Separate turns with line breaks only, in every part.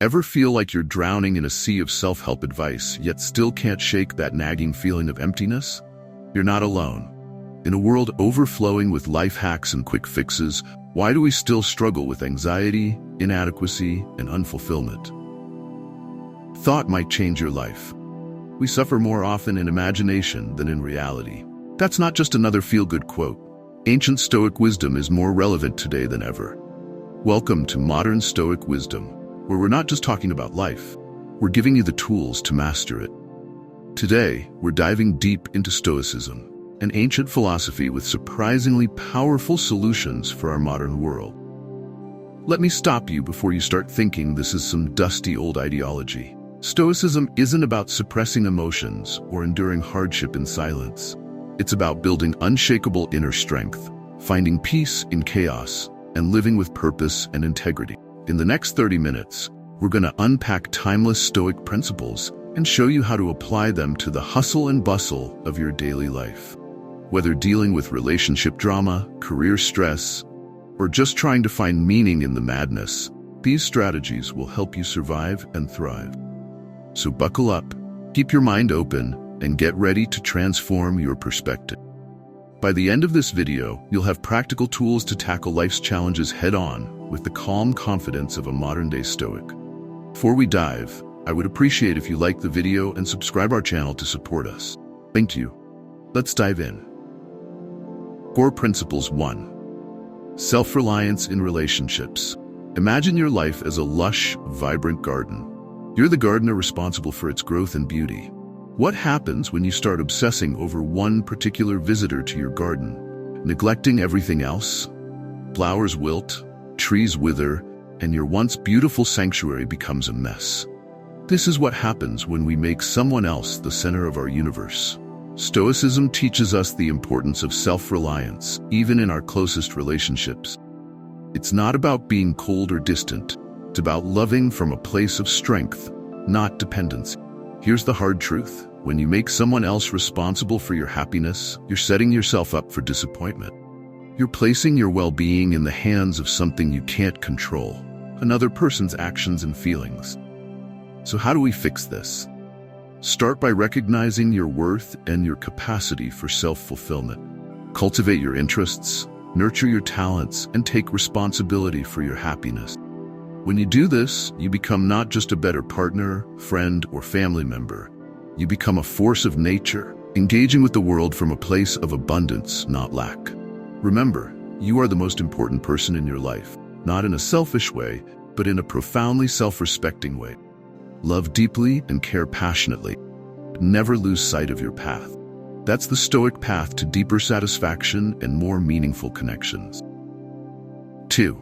Ever feel like you're drowning in a sea of self-help advice, yet still can't shake that nagging feeling of emptiness? You're not alone. In a world overflowing with life hacks and quick fixes, why do we still struggle with anxiety, inadequacy, and unfulfillment? Thought might change your life. We suffer more often in imagination than in reality. That's not just another feel-good quote. Ancient Stoic wisdom is more relevant today than ever. Welcome to Modern Stoic Wisdom, where we're not just talking about life, we're giving you the tools to master it. Today, we're diving deep into Stoicism, an ancient philosophy with surprisingly powerful solutions for our modern world. Let me stop you before you start thinking this is some dusty old ideology. Stoicism isn't about suppressing emotions or enduring hardship in silence. It's about building unshakable inner strength, finding peace in chaos, and living with purpose and integrity. In the next 30 minutes, we're going to unpack timeless Stoic principles and show you how to apply them to the hustle and bustle of your daily life. Whether dealing with relationship drama, career stress, or just trying to find meaning in the madness, these strategies will help you survive and thrive. So buckle up, keep your mind open, and get ready to transform your perspective. By the end of this video, you'll have practical tools to tackle life's challenges head-on with the calm confidence of a modern-day Stoic. Before we dive, I would appreciate if you like the video and subscribe our channel to support us. Thank you. Let's dive in. Core Principles 1. Self-reliance in relationships. Imagine your life as a lush, vibrant garden. You're the gardener responsible for its growth and beauty. What happens when you start obsessing over one particular visitor to your garden, neglecting everything else? Flowers wilt, trees wither, and your once beautiful sanctuary becomes a mess. This is what happens when we make someone else the center of our universe. Stoicism teaches us the importance of self-reliance, even in our closest relationships. It's not about being cold or distant. It's about loving from a place of strength, not dependency. Here's the hard truth. When you make someone else responsible for your happiness, you're setting yourself up for disappointment. You're placing your well-being in the hands of something you can't control, another person's actions and feelings. So how do we fix this? Start by recognizing your worth and your capacity for self-fulfillment. Cultivate your interests, nurture your talents, and take responsibility for your happiness. When you do this, you become not just a better partner, friend, or family member. You become a force of nature, engaging with the world from a place of abundance, not lack. Remember, you are the most important person in your life, not in a selfish way, but in a profoundly self-respecting way. Love deeply and care passionately. Never lose sight of your path. That's the Stoic path to deeper satisfaction and more meaningful connections. 2.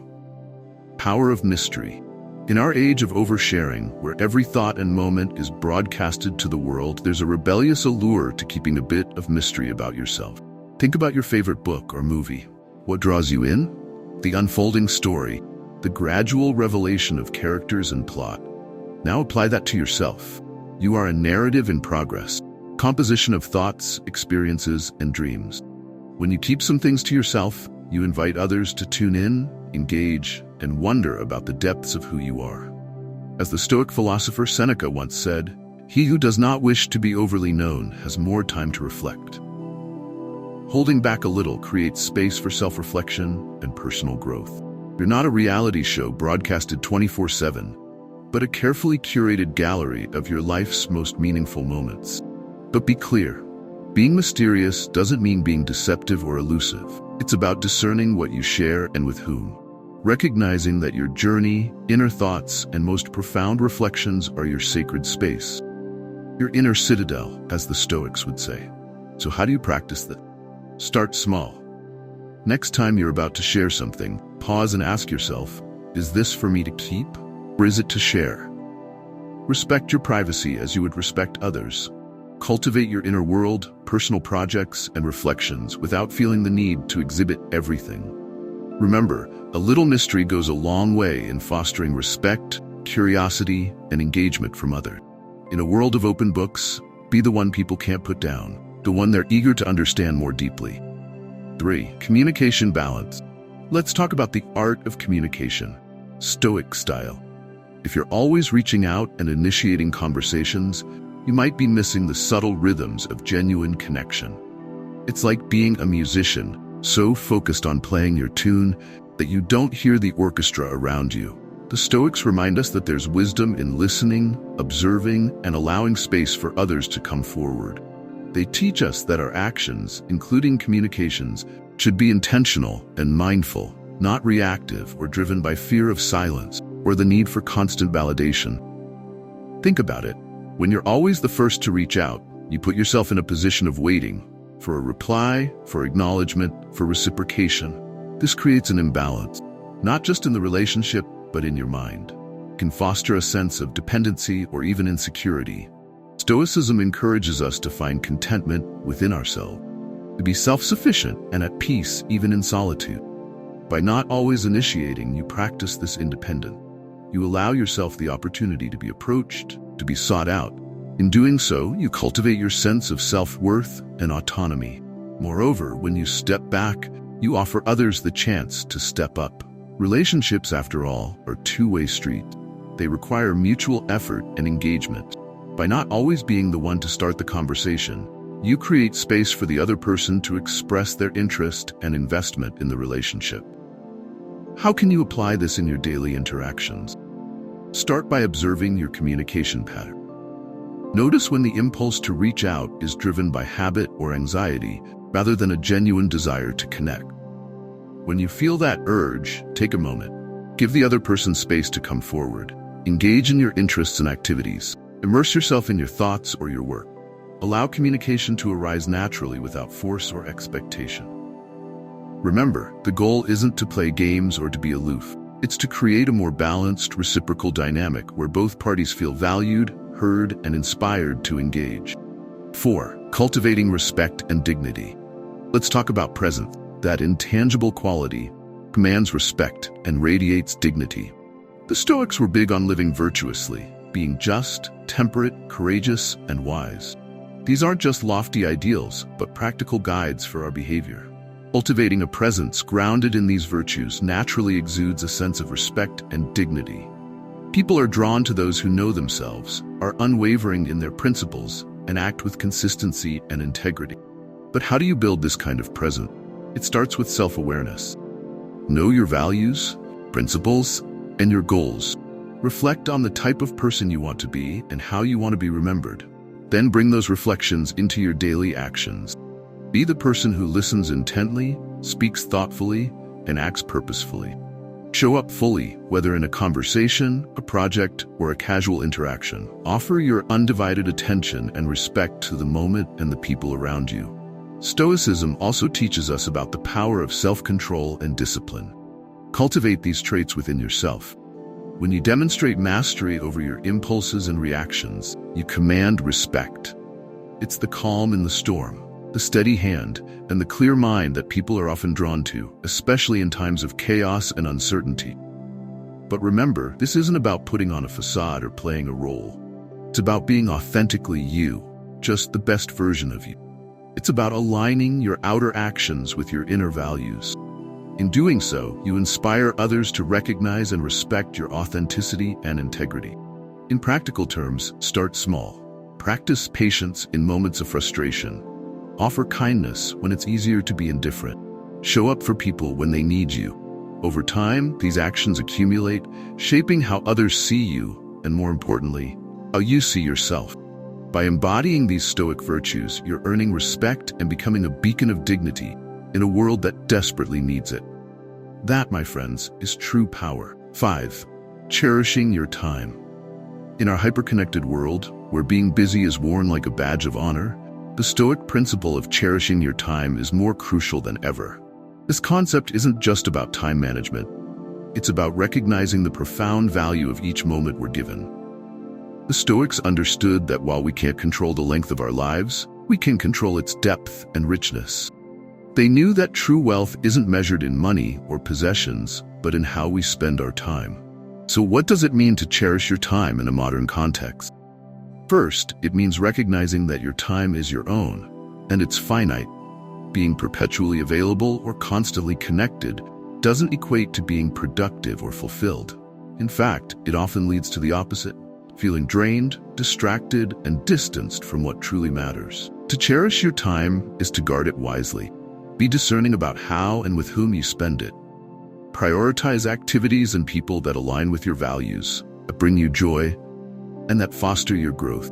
Power of mystery. In our age of oversharing, where every thought and moment is broadcasted to the world, there's a rebellious allure to keeping a bit of mystery about yourself. Think about your favorite book or movie. What draws you in? The unfolding story, the gradual revelation of characters and plot. Now apply that to yourself. You are a narrative in progress, composition of thoughts, experiences, and dreams. When you keep some things to yourself, you invite others to tune in, engage, and wonder about the depths of who you are. As the Stoic philosopher Seneca once said, "He who does not wish to be overly known has more time to reflect." Holding back a little creates space for self-reflection and personal growth. You're not a reality show broadcasted 24/7, but a carefully curated gallery of your life's most meaningful moments. But be clear, being mysterious doesn't mean being deceptive or elusive. It's about discerning what you share and with whom. Recognizing that your journey, inner thoughts, and most profound reflections are your sacred space. Your inner citadel, as the Stoics would say. So how do you practice this? Start small. Next time you're about to share something, pause and ask yourself, is this for me to keep, or is it to share? Respect your privacy as you would respect others. Cultivate your inner world, personal projects, and reflections without feeling the need to exhibit everything. Remember, a little mystery goes a long way in fostering respect, curiosity, and engagement from others. In a world of open books, be the one people can't put down, the one they're eager to understand more deeply. 3. Communication balance. Let's talk about the art of communication, Stoic style. If you're always reaching out and initiating conversations, you might be missing the subtle rhythms of genuine connection. It's like being a musician, so focused on playing your tune that you don't hear the orchestra around you. The Stoics remind us that there's wisdom in listening, observing, and allowing space for others to come forward. They teach us that our actions, including communications, should be intentional and mindful, not reactive or driven by fear of silence or the need for constant validation. Think about it. When you're always the first to reach out, you put yourself in a position of waiting for a reply, for acknowledgement, for reciprocation. This creates an imbalance, not just in the relationship, but in your mind. It can foster a sense of dependency or even insecurity. Stoicism encourages us to find contentment within ourselves, to be self-sufficient and at peace even in solitude. By not always initiating, you practice this independence. You allow yourself the opportunity to be approached, to be sought out. In doing so, you cultivate your sense of self-worth and autonomy. Moreover, when you step back, you offer others the chance to step up. Relationships, after all, are two-way streets. They require mutual effort and engagement. By not always being the one to start the conversation, you create space for the other person to express their interest and investment in the relationship. How can you apply this in your daily interactions? Start by observing your communication pattern. Notice when the impulse to reach out is driven by habit or anxiety rather than a genuine desire to connect. When you feel that urge, take a moment. Give the other person space to come forward. Engage in your interests and activities. Immerse yourself in your thoughts or your work. Allow communication to arise naturally without force or expectation. Remember, the goal isn't to play games or to be aloof. It's to create a more balanced, reciprocal dynamic where both parties feel valued, heard, and inspired to engage. 4. Cultivating respect and dignity. Let's talk about presence. That intangible quality commands respect and radiates dignity. The Stoics were big on living virtuously, being just, temperate, courageous, and wise. These aren't just lofty ideals, but practical guides for our behavior. Cultivating a presence grounded in these virtues naturally exudes a sense of respect and dignity. People are drawn to those who know themselves, are unwavering in their principles, and act with consistency and integrity. But how do you build this kind of presence? It starts with self-awareness. Know your values, principles, and your goals. Reflect on the type of person you want to be and how you want to be remembered. Then bring those reflections into your daily actions. Be the person who listens intently, speaks thoughtfully, and acts purposefully. Show up fully, whether in a conversation, a project, or a casual interaction. Offer your undivided attention and respect to the moment and the people around you. Stoicism also teaches us about the power of self-control and discipline. Cultivate these traits within yourself. When you demonstrate mastery over your impulses and reactions, you command respect. It's the calm in the storm, the steady hand, and the clear mind that people are often drawn to, especially in times of chaos and uncertainty. But remember, this isn't about putting on a facade or playing a role. It's about being authentically you, just the best version of you. It's about aligning your outer actions with your inner values. In doing so, you inspire others to recognize and respect your authenticity and integrity. In practical terms, start small. Practice patience in moments of frustration. Offer kindness when it's easier to be indifferent. Show up for people when they need you. Over time, these actions accumulate, shaping how others see you, and more importantly, how you see yourself. By embodying these Stoic virtues, you're earning respect and becoming a beacon of dignity in a world that desperately needs it. That, my friends, is true power. 5. Cherishing your time. In our hyper-connected world, where being busy is worn like a badge of honor, the Stoic principle of cherishing your time is more crucial than ever. This concept isn't just about time management. It's about recognizing the profound value of each moment we're given. The Stoics understood that while we can't control the length of our lives, we can control its depth and richness. They knew that true wealth isn't measured in money or possessions, but in how we spend our time. So what does it mean to cherish your time in a modern context? First, it means recognizing that your time is your own, and it's finite. Being perpetually available or constantly connected doesn't equate to being productive or fulfilled. In fact, it often leads to the opposite, feeling drained, distracted, and distanced from what truly matters. To cherish your time is to guard it wisely. Be discerning about how and with whom you spend it. Prioritize activities and people that align with your values, that bring you joy, and that foster your growth.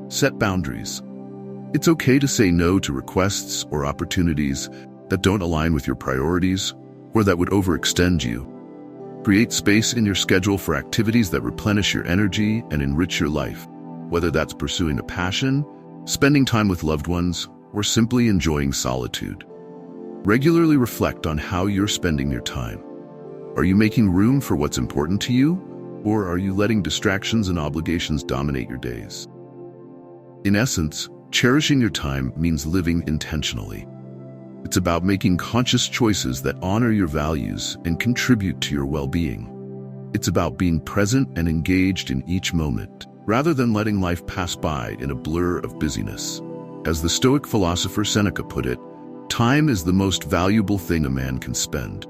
Set boundaries. It's okay to say no to requests or opportunities that don't align with your priorities or that would overextend you. Create space in your schedule for activities that replenish your energy and enrich your life, whether that's pursuing a passion, spending time with loved ones, or simply enjoying solitude. Regularly reflect on how you're spending your time. Are you making room for what's important to you, or are you letting distractions and obligations dominate your days? In essence, cherishing your time means living intentionally. It's about making conscious choices that honor your values and contribute to your well-being. It's about being present and engaged in each moment, rather than letting life pass by in a blur of busyness. As the Stoic philosopher Seneca put it, time is the most valuable thing a man can spend.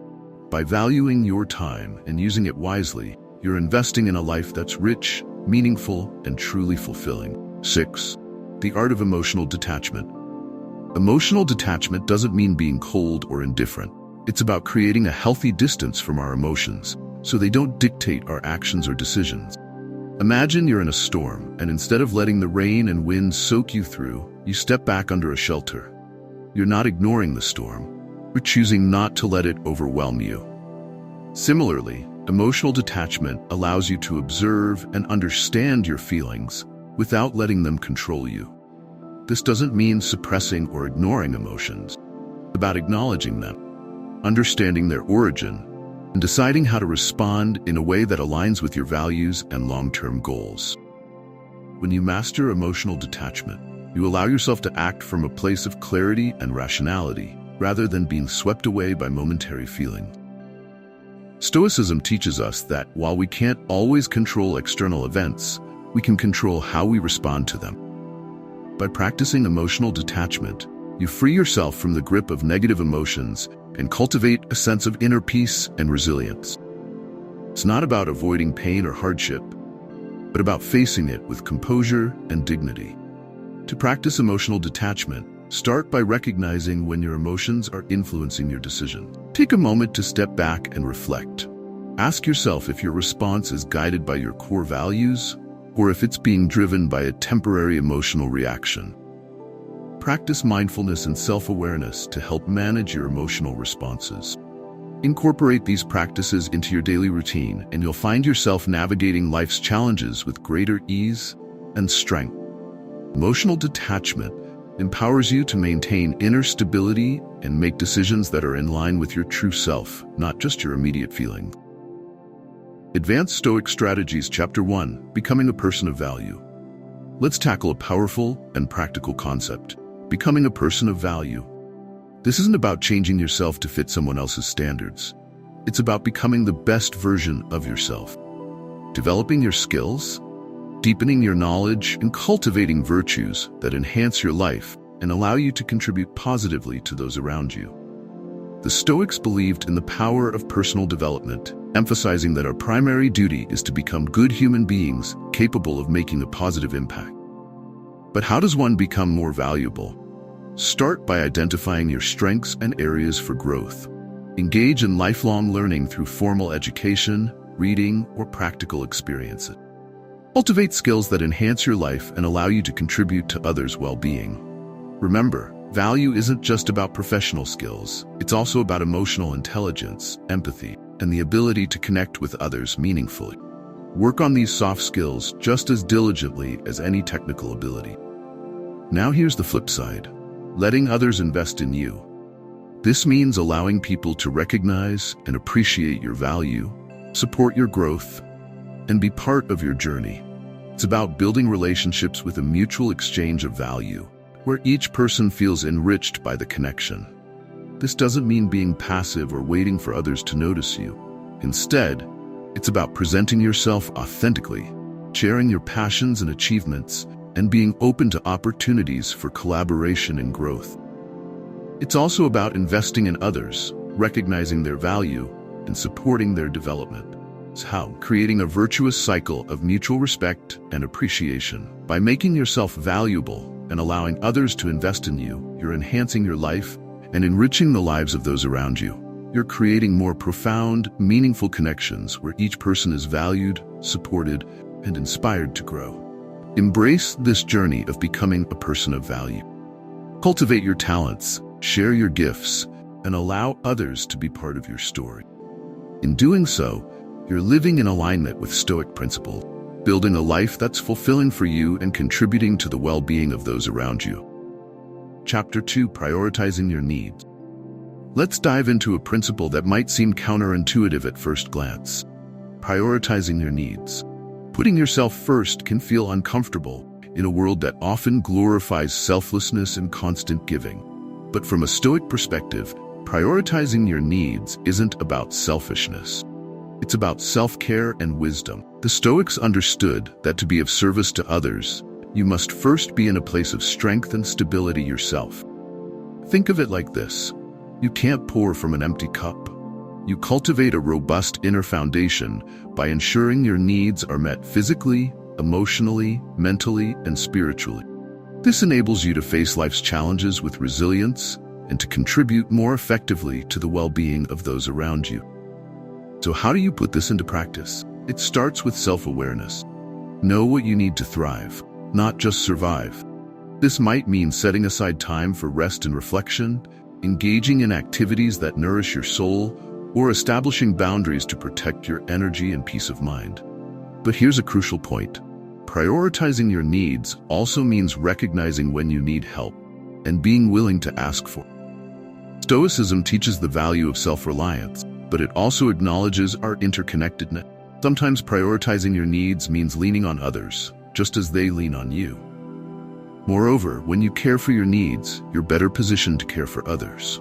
By valuing your time and using it wisely, you're investing in a life that's rich, meaningful, and truly fulfilling. 6. The art of emotional detachment. Emotional detachment doesn't mean being cold or indifferent. It's about creating a healthy distance from our emotions, so they don't dictate our actions or decisions. Imagine you're in a storm, and instead of letting the rain and wind soak you through, you step back under a shelter. You're not ignoring the storm. You're choosing not to let it overwhelm you. Similarly, emotional detachment allows you to observe and understand your feelings without letting them control you. This doesn't mean suppressing or ignoring emotions. It's about acknowledging them, understanding their origin, and deciding how to respond in a way that aligns with your values and long-term goals. When you master emotional detachment, you allow yourself to act from a place of clarity and rationality, rather than being swept away by momentary feeling. Stoicism teaches us that while we can't always control external events, we can control how we respond to them. By practicing emotional detachment, you free yourself from the grip of negative emotions and cultivate a sense of inner peace and resilience. It's not about avoiding pain or hardship, but about facing it with composure and dignity. To practice emotional detachment, start by recognizing when your emotions are influencing your decision. Take a moment to step back and reflect. Ask yourself if your response is guided by your core values or if it's being driven by a temporary emotional reaction. Practice mindfulness and self-awareness to help manage your emotional responses. Incorporate these practices into your daily routine, and you'll find yourself navigating life's challenges with greater ease and strength. Emotional detachment empowers you to maintain inner stability and make decisions that are in line with your true self, not just your immediate feelings. Advanced Stoic Strategies Chapter 1, Becoming a Person of Value. Let's tackle a powerful and practical concept, becoming a person of value. This isn't about changing yourself to fit someone else's standards. It's about becoming the best version of yourself. Developing your skills, deepening your knowledge, and cultivating virtues that enhance your life and allow you to contribute positively to those around you. The Stoics believed in the power of personal development, emphasizing that our primary duty is to become good human beings capable of making a positive impact. But how does one become more valuable? Start by identifying your strengths and areas for growth. Engage in lifelong learning through formal education, reading, or practical experiences. Cultivate skills that enhance your life and allow you to contribute to others' well-being. Remember, value isn't just about professional skills. It's also about emotional intelligence, empathy, and the ability to connect with others meaningfully. Work on these soft skills just as diligently as any technical ability. Now here's the flip side. Letting others invest in you. This means allowing people to recognize and appreciate your value, support your growth, and be part of your journey. It's about building relationships with a mutual exchange of value, where each person feels enriched by the connection. This doesn't mean being passive or waiting for others to notice you. Instead, it's about presenting yourself authentically, sharing your passions and achievements, and being open to opportunities for collaboration and growth. It's also about investing in others, recognizing their value, and supporting their development. How? Creating a virtuous cycle of mutual respect and appreciation. By making yourself valuable and allowing others to invest in you, you're enhancing your life and enriching the lives of those around you. You're creating more profound, meaningful connections where each person is valued, supported, and inspired to grow. Embrace this journey of becoming a person of value. Cultivate your talents, share your gifts, and allow others to be part of your story. In doing so, you're living in alignment with Stoic principles, building a life that's fulfilling for you and contributing to the well-being of those around you. Chapter 2: Prioritizing your needs. Let's dive into a principle that might seem counterintuitive at first glance. Prioritizing your needs. Putting yourself first can feel uncomfortable in a world that often glorifies selflessness and constant giving. But from a Stoic perspective, prioritizing your needs isn't about selfishness. It's about self-care and wisdom. The Stoics understood that to be of service to others, you must first be in a place of strength and stability yourself. Think of it like this. You can't pour from an empty cup. You cultivate a robust inner foundation by ensuring your needs are met physically, emotionally, mentally, and spiritually. This enables you to face life's challenges with resilience and to contribute more effectively to the well-being of those around you. So how do you put this into practice? It starts with self-awareness. Know what you need to thrive, not just survive. This might mean setting aside time for rest and reflection, engaging in activities that nourish your soul, or establishing boundaries to protect your energy and peace of mind. But here's a crucial point. Prioritizing your needs also means recognizing when you need help and being willing to ask for it. Stoicism teaches the value of self-reliance, but it also acknowledges our interconnectedness. Sometimes prioritizing your needs means leaning on others, just as they lean on you. Moreover, when you care for your needs, you're better positioned to care for others.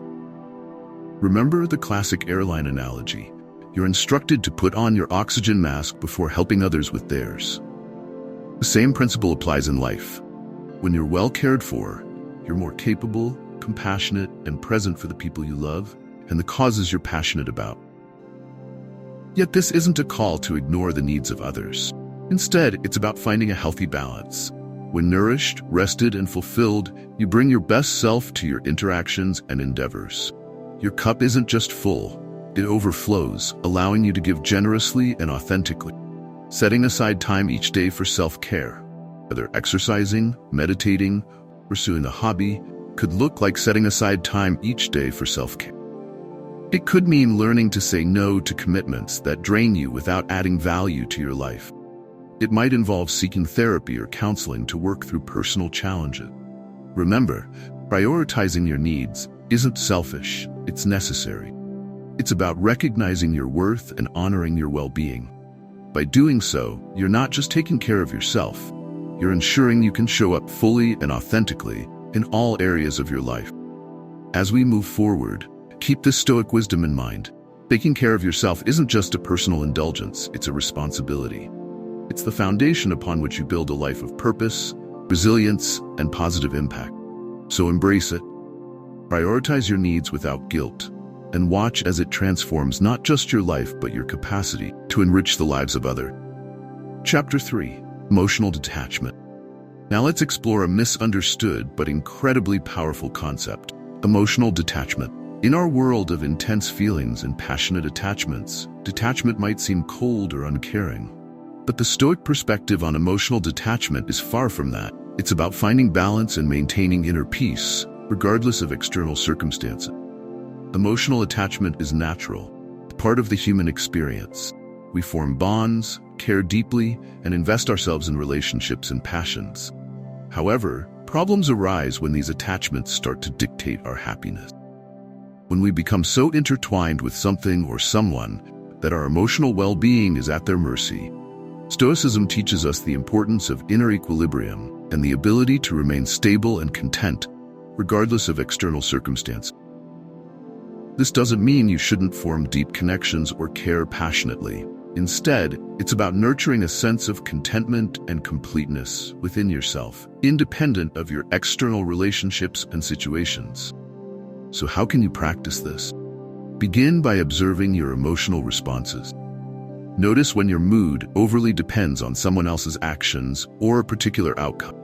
Remember the classic airline analogy. You're instructed to put on your oxygen mask before helping others with theirs. The same principle applies in life. When you're well cared for, you're more capable, compassionate, and present for the people you love and the causes you're passionate about. Yet this isn't a call to ignore the needs of others. Instead, it's about finding a healthy balance. When nourished, rested, and fulfilled, you bring your best self to your interactions and endeavors. Your cup isn't just full, it overflows, allowing you to give generously and authentically. Setting aside time each day for self-care, whether exercising, meditating, or pursuing a hobby, could look like setting aside time each day for self-care. It could mean learning to say no to commitments that drain you without adding value to your life. It might involve seeking therapy or counseling to work through personal challenges. Remember, prioritizing your needs isn't selfish, it's necessary. It's about recognizing your worth and honoring your well-being. By doing so, you're not just taking care of yourself, you're ensuring you can show up fully and authentically in all areas of your life. As we move forward, keep this Stoic wisdom in mind. Taking care of yourself isn't just a personal indulgence, it's a responsibility. It's the foundation upon which you build a life of purpose, resilience, and positive impact. So embrace it. Prioritize your needs without guilt, and watch as it transforms not just your life but your capacity to enrich the lives of others. Chapter 3: Emotional Detachment. Now let's explore a misunderstood but incredibly powerful concept: emotional detachment. In our world of intense feelings and passionate attachments, detachment might seem cold or uncaring. But the Stoic perspective on emotional detachment is far from that. It's about finding balance and maintaining inner peace, regardless of external circumstances. Emotional attachment is natural, part of the human experience. We form bonds, care deeply, and invest ourselves in relationships and passions. However, problems arise when these attachments start to dictate our happiness. When we become so intertwined with something or someone that our emotional well-being is at their mercy. Stoicism teaches us the importance of inner equilibrium and the ability to remain stable and content, regardless of external circumstances. This doesn't mean you shouldn't form deep connections or care passionately. Instead, it's about nurturing a sense of contentment and completeness within yourself, independent of your external relationships and situations. So how can you practice this? Begin by observing your emotional responses. Notice when your mood overly depends on someone else's actions or a particular outcome.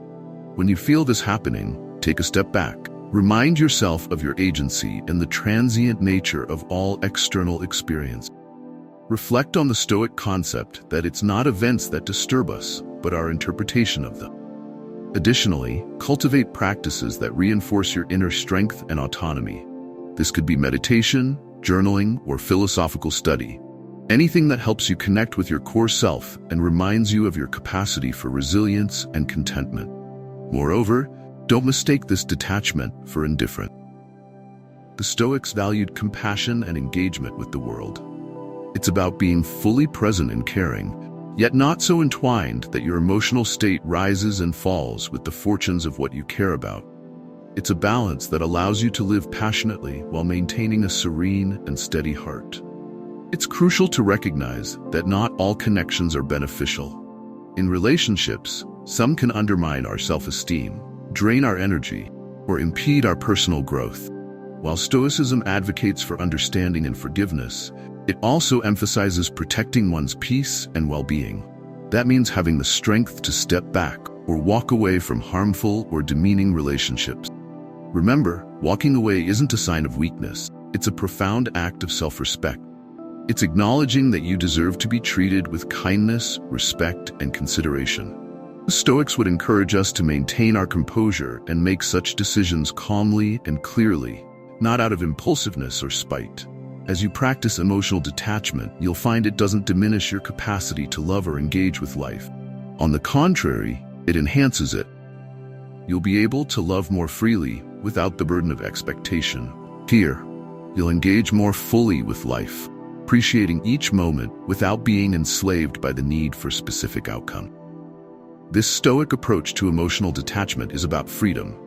When you feel this happening, take a step back. Remind yourself of your agency and the transient nature of all external experience. Reflect on the Stoic concept that it's not events that disturb us, but our interpretation of them. Additionally, cultivate practices that reinforce your inner strength and autonomy. This could be meditation, journaling, or philosophical study. Anything that helps you connect with your core self and reminds you of your capacity for resilience and contentment. Moreover, don't mistake this detachment for indifference. The Stoics valued compassion and engagement with the world. It's about being fully present and caring, yet not so entwined that your emotional state rises and falls with the fortunes of what you care about. It's a balance that allows you to live passionately while maintaining a serene and steady heart. It's crucial to recognize that not all connections are beneficial. In relationships, some can undermine our self-esteem, drain our energy, or impede our personal growth. While Stoicism advocates for understanding and forgiveness, it also emphasizes protecting one's peace and well-being. That means having the strength to step back or walk away from harmful or demeaning relationships. Remember, walking away isn't a sign of weakness. It's a profound act of self-respect. It's acknowledging that you deserve to be treated with kindness, respect, and consideration. The Stoics would encourage us to maintain our composure and make such decisions calmly and clearly, not out of impulsiveness or spite. As you practice emotional detachment, you'll find it doesn't diminish your capacity to love or engage with life. On the contrary, it enhances it. You'll be able to love more freely without the burden of expectation. Here, you'll engage more fully with life, appreciating each moment without being enslaved by the need for specific outcome. This Stoic approach to emotional detachment is about freedom.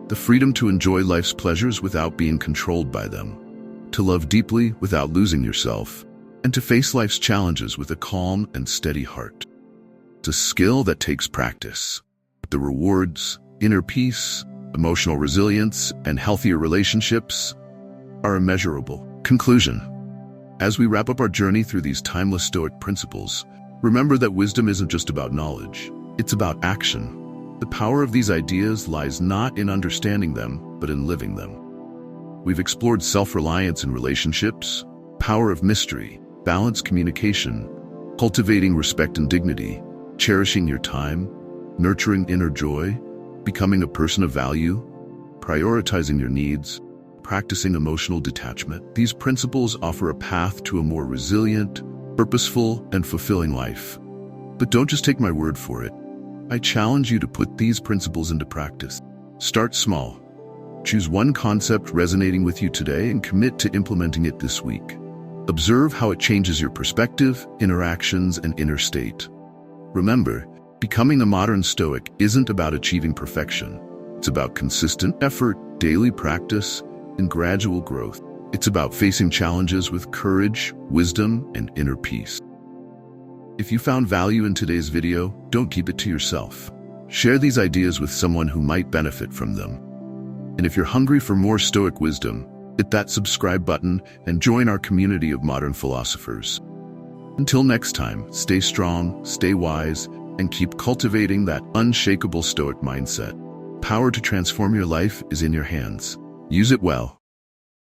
The freedom to enjoy life's pleasures without being controlled by them, to love deeply without losing yourself, and to face life's challenges with a calm and steady heart. It's a skill that takes practice. The rewards, inner peace, emotional resilience, and healthier relationships are immeasurable. Conclusion. As we wrap up our journey through these timeless Stoic principles, remember that wisdom isn't just about knowledge. It's about action. The power of these ideas lies not in understanding them, but in living them. We've explored self-reliance in relationships, power of mystery, balanced communication, cultivating respect and dignity, cherishing your time, nurturing inner joy, becoming a person of value, prioritizing your needs, practicing emotional detachment. These principles offer a path to a more resilient, purposeful, and fulfilling life. But don't just take my word for it. I challenge you to put these principles into practice. Start small. Choose one concept resonating with you today and commit to implementing it this week. Observe how it changes your perspective, interactions, and inner state. Remember, becoming a modern Stoic isn't about achieving perfection. It's about consistent effort, daily practice, and gradual growth. It's about facing challenges with courage, wisdom, and inner peace. If you found value in today's video, don't keep it to yourself. Share these ideas with someone who might benefit from them. And if you're hungry for more Stoic wisdom, hit that subscribe button and join our community of modern philosophers. Until next time, stay strong, stay wise, and keep cultivating that unshakable Stoic mindset. Power to transform your life is in your hands. Use it well.